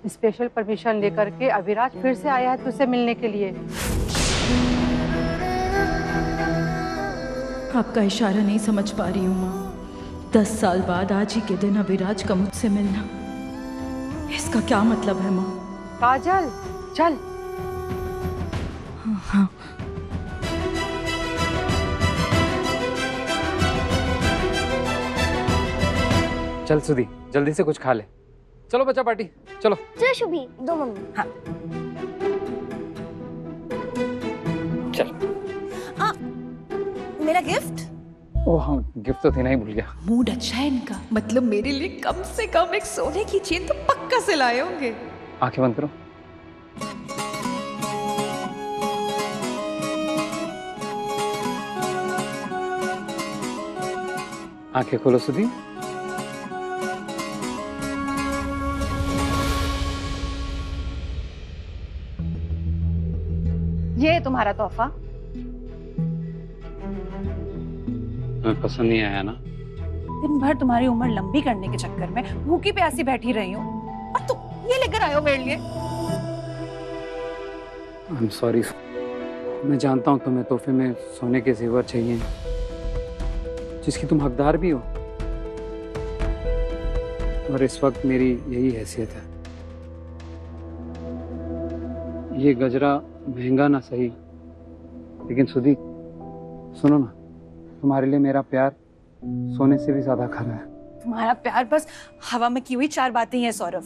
Special permission लेकर के अविराज फिर से आया है तुझसे मिलने के लिए। आपका इशारा नहीं समझ पा रही हूँ माँ। 10 साल बाद आज ही के दिन अविराज का मुझसे मिलना, इसका क्या मतलब है माँ? काजल चल। हाँ। चल सुधी, जल्दी से कुछ खा ले। चलो बच्चा पार्टी, चलो। चल शुभी, दो मम्मी। हाँ। चल। मेरा गिफ्ट? ओह हाँ, गिफ्ट तो थी ना, ही भूल गया। मूड अच्छा है इनका, मतलब मेरे लिए कम से कम एक सोने की चेन तो पक्का से लाए होंगे। आंखें बंद करो। आंखें खोलो सुधी। ये तुम्हारा तोहफा। तुम्हें पसंद नहीं आया ना? दिन भर तुम्हारी उम्र लंबी करने के चक्कर में भूखी प्यासी बैठी रही हूँ और तुम ये लेकर आए हो मेरे लिए। I am sorry. मैं जानता हूँ तुम्हें तोहफे में सोने के जेवर चाहिए, जिसकी तुम हकदार भी हो, और इस वक्त मेरी यही हैसियत है। ये गजरा महंगा ना सही, लेकिन सुधी सुनो ना, तुम्हारे लिए मेरा प्यार सोने से भी ज्यादा खरा है। तुम्हारा प्यार बस हवा में की हुई 4 बातें ही है सौरभ।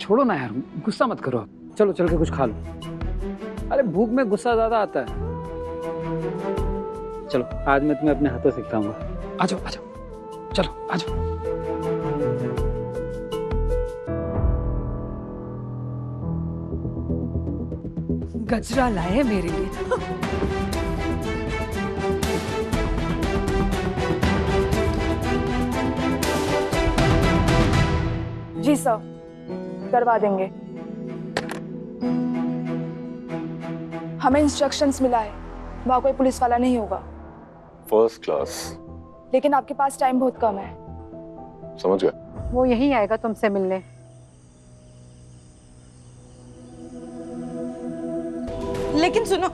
छोड़ो ना यार, गुस्सा मत करो। चलो चल के कुछ खा लो। अरे भूख में गुस्सा ज्यादा आता है। चलो आज मैं तुम्हें अपने हाथों से खिलाऊंगा। आ जाओ आ जाओ, चलो आ जाओ। गजरा लाए मेरे लिए। जी सर, करवा देंगे। हमें इंस्ट्रक्शंस मिला है, वहां कोई पुलिस वाला नहीं होगा। First class. लेकिन आपके पास टाइम बहुत कम है। समझ गया। वो यहीं आएगा तुमसे मिलने। लेकिन सुनो,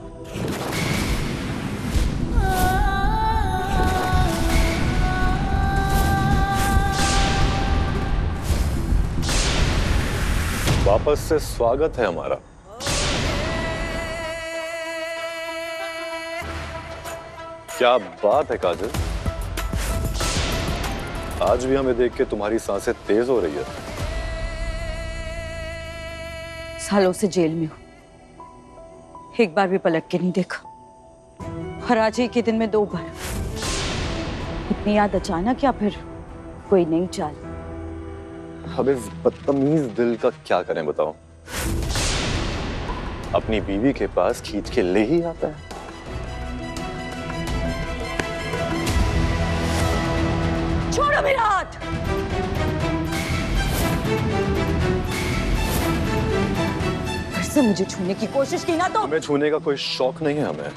वापस से स्वागत है हमारा। क्या बात है काजल, आज भी हमें देख के तुम्हारी सांसें तेज हो रही है। सालों से जेल में हूँ, एक बार भी पलट के नहीं देखा, और आज ही के दिन में 2 बार। इतनी याद अचानक या फिर कोई नई चाल? अब इस बदतमीज दिल का क्या करें बताओ। अपनी बीवी के पास खींच के ले ही आता है। छोड़ो मेरा हाथ। फिर से मुझे छूने की कोशिश की ना तो। हमें छूने का कोई शौक नहीं है हमें,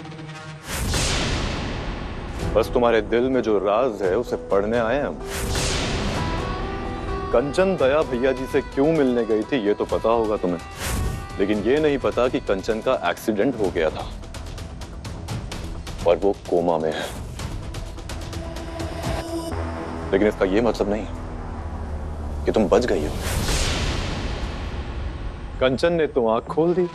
बस तुम्हारे दिल में जो राज है उसे पढ़ने आए हैं हम। कंचन दया भैया जी से क्यों मिलने गई थी ये तो पता होगा तुम्हें, लेकिन ये नहीं पता कि कंचन का एक्सीडेंट हो गया था और वो कोमा में है। लेकिन इसका ये मतलब नहीं कि तुम बच गई हो। कंचन ने तो आंख खोल दी।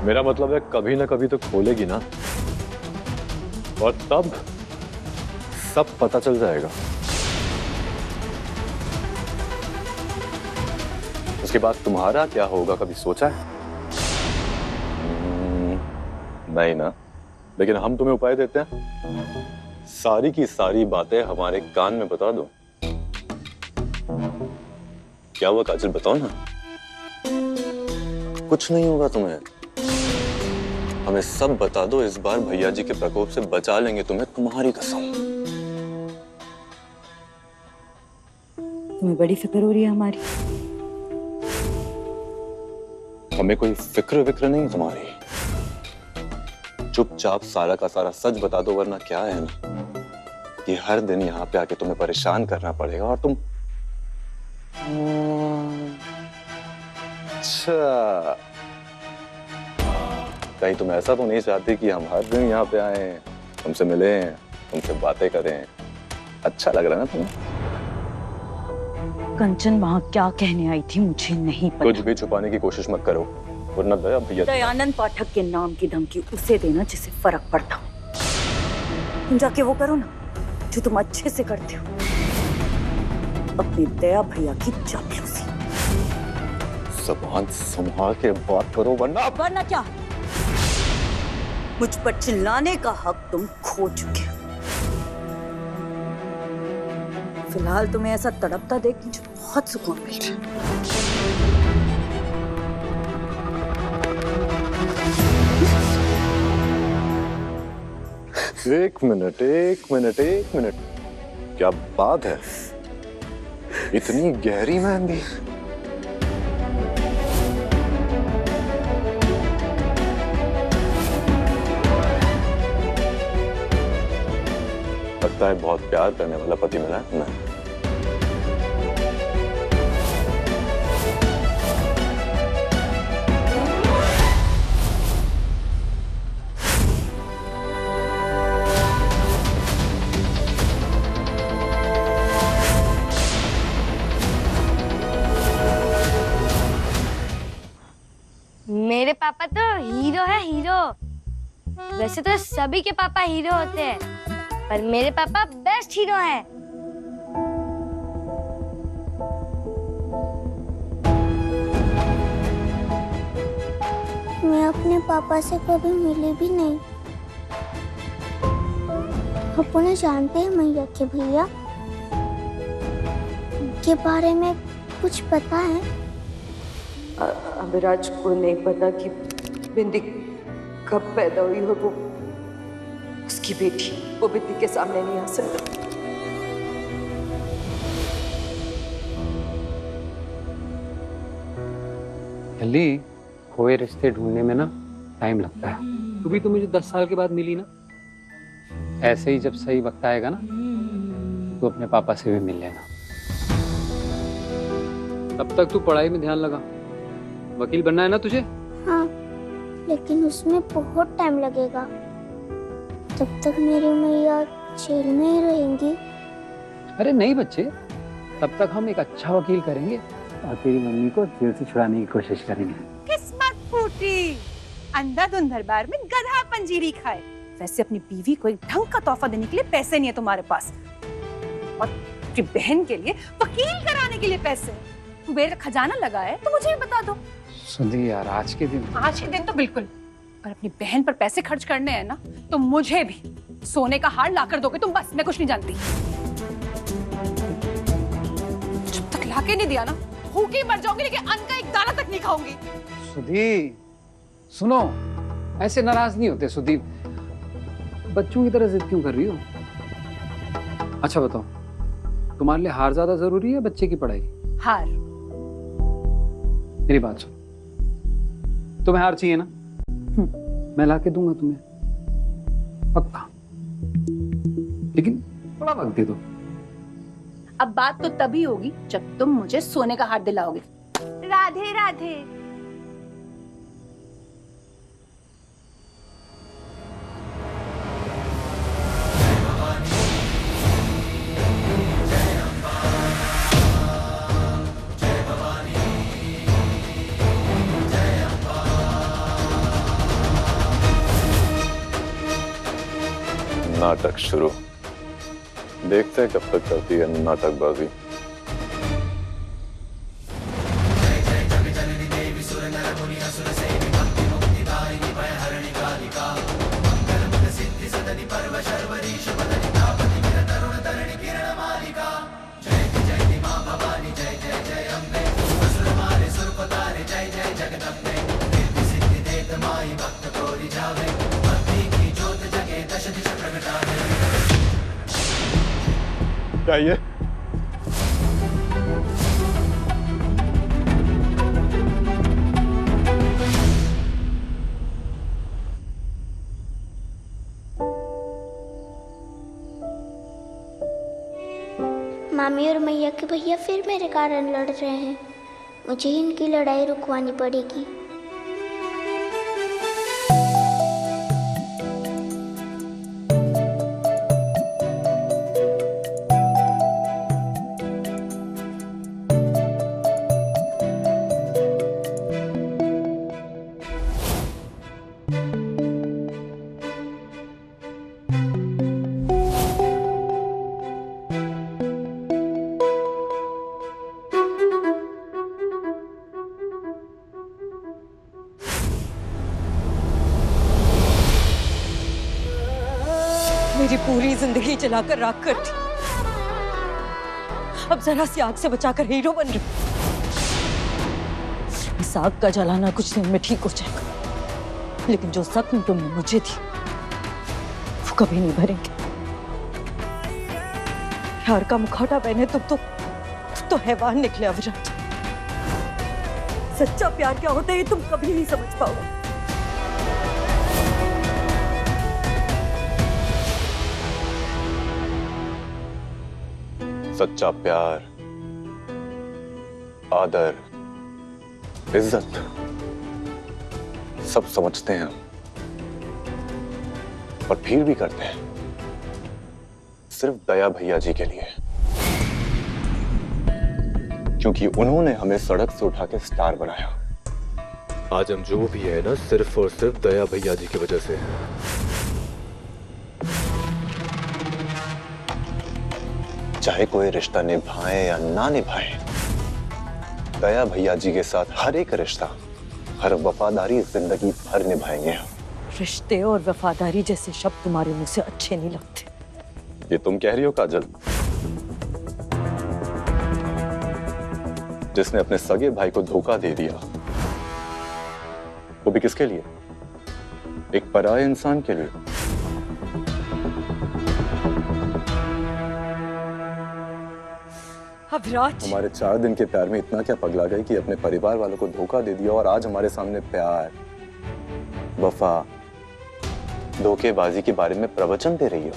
मेरा मतलब है कभी ना कभी तो खोलेगी ना, और तब सब पता चल जाएगा। उसके बाद तुम्हारा क्या होगा कभी सोचा है? नहीं ना, लेकिन हम तुम्हें उपाय देते हैं। सारी की सारी बातें हमारे कान में बता दो। क्या हुआ काजल, बताओ ना। कुछ नहीं होगा तुम्हें, हमें सब बता दो। इस बार भैया जी के प्रकोप से बचा लेंगे तुम्हें, तुम्हारी कसम। तुम्हें बड़ी फिक्र हो रही है हमारी। हमें कोई फिक्र विक्र नहीं तुम्हारी। चुपचाप सारा का सारा सच बता दो, वरना क्या है ना, ये हर दिन यहाँ पे आके तुम्हें परेशान करना पड़ेगा और तुम अच्छा, कहीं तुम ऐसा तो नहीं चाहती कि हम हर दिन यहाँ पे आए, तुमसे मिलें, तुमसे बातें करें? अच्छा लग रहा है ना तुम्हें? कंचन वहां क्या कहने आई थी मुझे नहीं कुछ पता। भी छुपाने की कोशिश मत करो, वरना दया भैया। दयानंद पाठक के नाम की धमकी उसे देना जिसे फर्क पड़ता हो। तुम जाके वो करो ना जो तुम अच्छे से करते हो, अपने दया भैया की चापलूसी। ज़बान संभाल के बात करो, वरना क्या? मुझ पर चिल्लाने का हक तुम खो चुके हो। फिलहाल तुम्हें ऐसा तड़पता देख मुझे बहुत सुकून मिल रहा है। एक मिनट, क्या बात है? इतनी गहरी मेहंदी? लगता है बहुत प्यार करने वाला पति मिला है मैं। मेरे पापा तो हीरो है, हीरो। वैसे तो सभी के पापा हीरो होते हैं, पर मेरे पापा बेस्ट हीरो हैं। मैं अपने पापा से कभी मिली भी नहीं। आप उन्हें जानते हैं मैया के भैया? उनके बारे में कुछ पता है? अभिराज को नहीं पता कि बिंदी कब पैदा हुई और वो उसकी बेटी वो बिंदी के सामने नहीं आ सकता। जल्दी खोए रिश्ते ढूंढने में ना टाइम लगता है। तू भी तो मुझे 10 साल के बाद मिली ना। ऐसे ही जब सही वक्त आएगा ना तो अपने पापा से भी मिल लेना। तब तक तू पढ़ाई में ध्यान लगा। वकील बनना है ना तुझे? हाँ, लेकिन उसमें बहुत टाइम लगेगा। तब तक मेरी मैया जेल में ही रहेंगी। अरे नहीं बच्चे, तब तक हम एक अच्छा वकील करेंगे और तेरी मम्मी को जेल से छुड़ाने की कोशिश करेंगे। किस्मत फूटी, अंधाधुंध दरबार में गधा पंजीरी खाए। वैसे अपनी बीवी को एक ढंग का तोहफा देने के लिए पैसे नहीं है तुम्हारे पास, और अपनी बहन के लिए वकील कराने के लिए पैसे। कुबेर का खजाना लगा है तो मुझे भी बता दो। सुधी यार, आज के दिन तो बिल्कुल, पर अपनी बहन पर पैसे खर्च करने हैं ना तो मुझे भी सोने का हार लाकर दोगे तुम, बस। मैं कुछ नहीं जानती। जब तक लाके नहीं दिया ना भूखी मर जाऊंगी, लेकिन अन्न का एक दाना तक नहीं खाऊंगी। सुधी सुनो, ऐसे नाराज नहीं होते सुधी। बच्चों की तरह जिद क्यों कर रही हो? अच्छा बताओ, तुम्हारे लिए हार ज्यादा जरूरी है बच्चे की पढ़ाई? हार। मेरी बात सुनो, तुम्हें हार चाहिए ना? मैं ला के दूंगा तुम्हें, पक्का। लेकिन थोड़ा वक्त दे दो। अब बात तो तभी होगी जब तुम मुझे सोने का हार दिलाओगे। राधे राधे। नाटक शुरू। देखते हैं कब तक करती है नाटकबाजी। क्या ये? मामी और मैया के भैया फिर मेरे कारण लड़ रहे हैं। मुझे इनकी लड़ाई रुकवानी पड़ेगी। मेरी पूरी जिंदगी जलाकर राख कर दी। अब जरा सी आग से बचाकर हीरो बन रही। इस आग का जलाना कुछ दिन में ठीक हो जाएगा, लेकिन जो जख्म तुमने मुझे दी वो कभी नहीं भरेंगे। प्यार का मुखौटा पहने तुम तो हैवान निकले अविराज। सच्चा प्यार क्या होता है ये तुम कभी नहीं समझ पाओगे। सच्चा प्यार, आदर, इज्जत सब समझते हैं हम, और फिर भी करते हैं सिर्फ दया भैया जी के लिए, क्योंकि उन्होंने हमें सड़क से उठा के स्टार बनाया। आज हम जो भी है ना, सिर्फ और सिर्फ दया भैया जी की वजह से है। चाहे कोई रिश्ता निभाए या ना निभाए, दया भैया जी के साथ हर एक रिश्ता, हर वफादारी जिंदगी भर निभाएंगे हम। रिश्ते और वफादारी जैसे शब्द तुम्हारे मुंह से अच्छे नहीं लगते। ये तुम कह रही हो काजल, जिसने अपने सगे भाई को धोखा दे दिया, वो भी किसके लिए? एक पराये इंसान के लिए। अविराज, हमारे 4 दिन के प्यार में इतना क्या पगला गई कि अपने परिवार वालों को धोखा दे दिया, और आज हमारे सामने प्यार, वफा, धोखेबाजी के बारे में प्रवचन दे रही हो।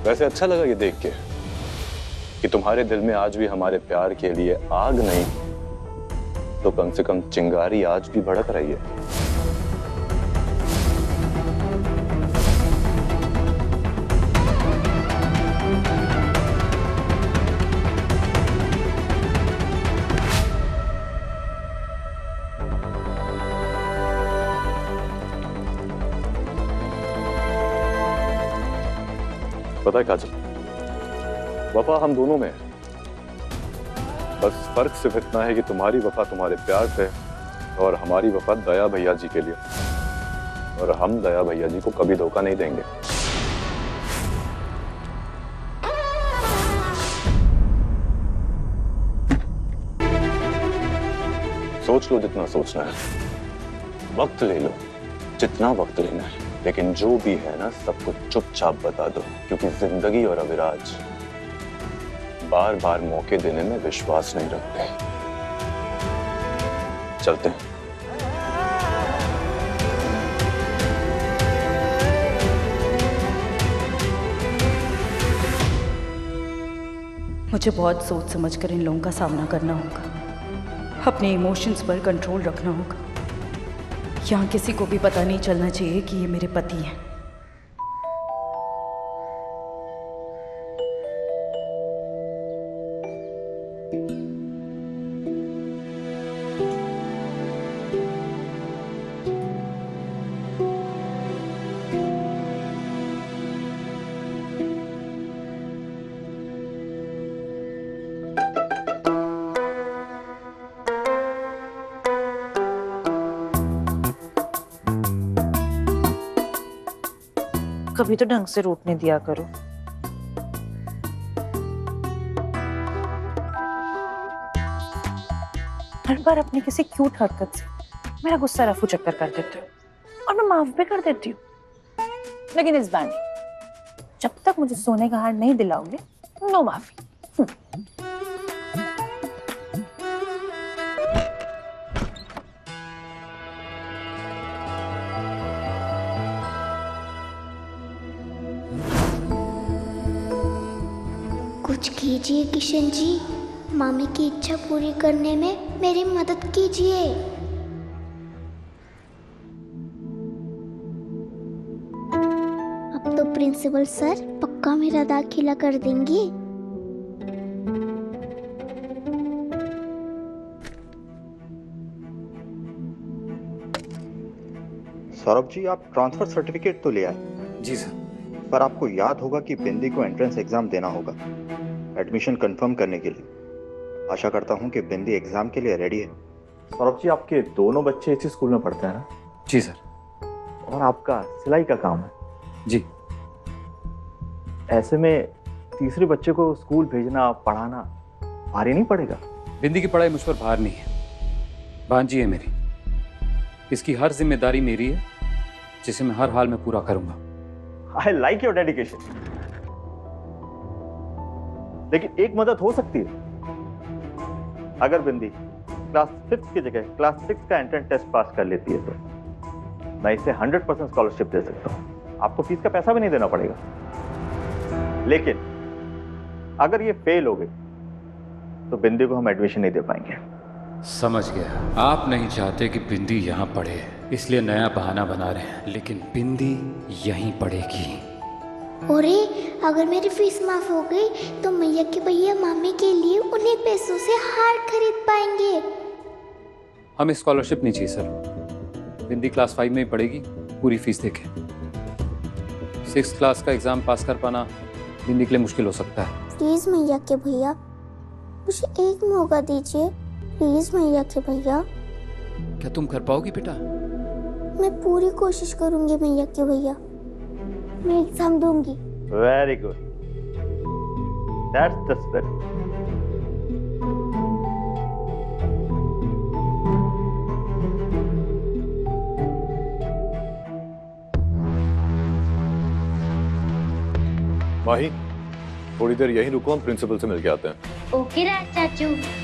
वैसे अच्छा लगा ये देख के कि तुम्हारे दिल में आज भी हमारे प्यार के लिए आग नहीं तो कम से कम चिंगारी आज भी भड़क रही है। पता है काजल, वफा हम दोनों में है, बस फर्क सिर्फ इतना है कि तुम्हारी वफा तुम्हारे प्यार पे और हमारी वफा दया भैया जी के लिए, और हम दया भैया जी को कभी धोखा नहीं देंगे। सोच लो जितना सोचना है, वक्त ले लो जितना वक्त लेना है, लेकिन जो भी है ना सब कुछ चुपचाप बता दो, क्योंकि जिंदगी और अविराज बार बार मौके देने में विश्वास नहीं रखते। चलते हैं। मुझे बहुत सोच समझ कर इन लोगों का सामना करना होगा। अपने इमोशंस पर कंट्रोल रखना होगा। यहाँ किसी को भी पता नहीं चलना चाहिए कि ये मेरे पति हैं। कभी तो ढंग से रोकने दिया करो। हर बार अपनी किसी क्यूट हरकत से मेरा गुस्सा रफू चक्कर कर देते हो, और मैं माफ भी कर देती हूँ, लेकिन इस बार नहीं। जब तक मुझे सोने का हार नहीं दिलाओगे, नो माफी। कुछ कीजिए किशन जी, मामी की इच्छा पूरी करने में मेरी मदद कीजिए। अब तो प्रिंसिपल सर पक्का मेरा दाखिला कर देंगे। सौरभ जी, आप ट्रांसफर सर्टिफिकेट तो ले आए, जी सर। पर आपको याद होगा कि बिंदी को एंट्रेंस एग्जाम देना होगा एडमिशन कंफर्म करने के लिए। आशा करता हूं कि बिंदी एग्जाम के लिए रेडी है। सौरभ जी, आपके दोनों बच्चे इसी स्कूल में पढ़ते हैं ना? जी सर। और आपका सिलाई का काम है? जी। ऐसे में तीसरे बच्चे को स्कूल भेजना पढ़ाना भारी नहीं पड़ेगा? बिंदी की पढ़ाई मुझ पर भार नहीं है, भांजी है मेरी। इसकी हर जिम्मेदारी मेरी है, जिसे मैं हर हाल में पूरा करूंगा। I like your dedication. लेकिन एक मदद हो सकती है। अगर बिंदी क्लास 5 की जगह क्लास 6 का एंट्रेंस टेस्ट पास कर लेती है तो मैं इसे 100% स्कॉलरशिप दे सकता हूं। आपको फीस का पैसा भी नहीं देना पड़ेगा। लेकिन अगर ये फेल हो गई तो बिंदी को हम एडमिशन नहीं दे पाएंगे। समझ गया। आप नहीं चाहते कि बिंदी यहाँ पढ़े, इसलिए नया बहाना बना रहे हैं, लेकिन बिंदी यहीं पढ़ेगी। अरे अगर मेरी फीस माफ हो गई तो मैया के भैया मामी के लिए उन्हीं पैसों से हार खरीद पाएंगे। हमें स्कॉलरशिप नहीं चाहिए सर। बिंदी क्लास 5 में ही पढ़ेगी, पूरी फीस देके। 6th क्लास का एग्जाम पास कर पाना बिंदी के लिए मुश्किल हो सकता है। प्लीज मैया के भैया, मुझे एक मौका दीजिए। प्लीज मैया के भैया। क्या तुम कर पाओगी बेटा? मैं पूरी कोशिश करूंगी मैया के भैया। मैं एग्जाम दूंगी। Very good, that's the spirit. Mahi, थोड़ी देर यहीं रुको, हम प्रिंसिपल से मिलके आते हैं। ओके राज चाचू।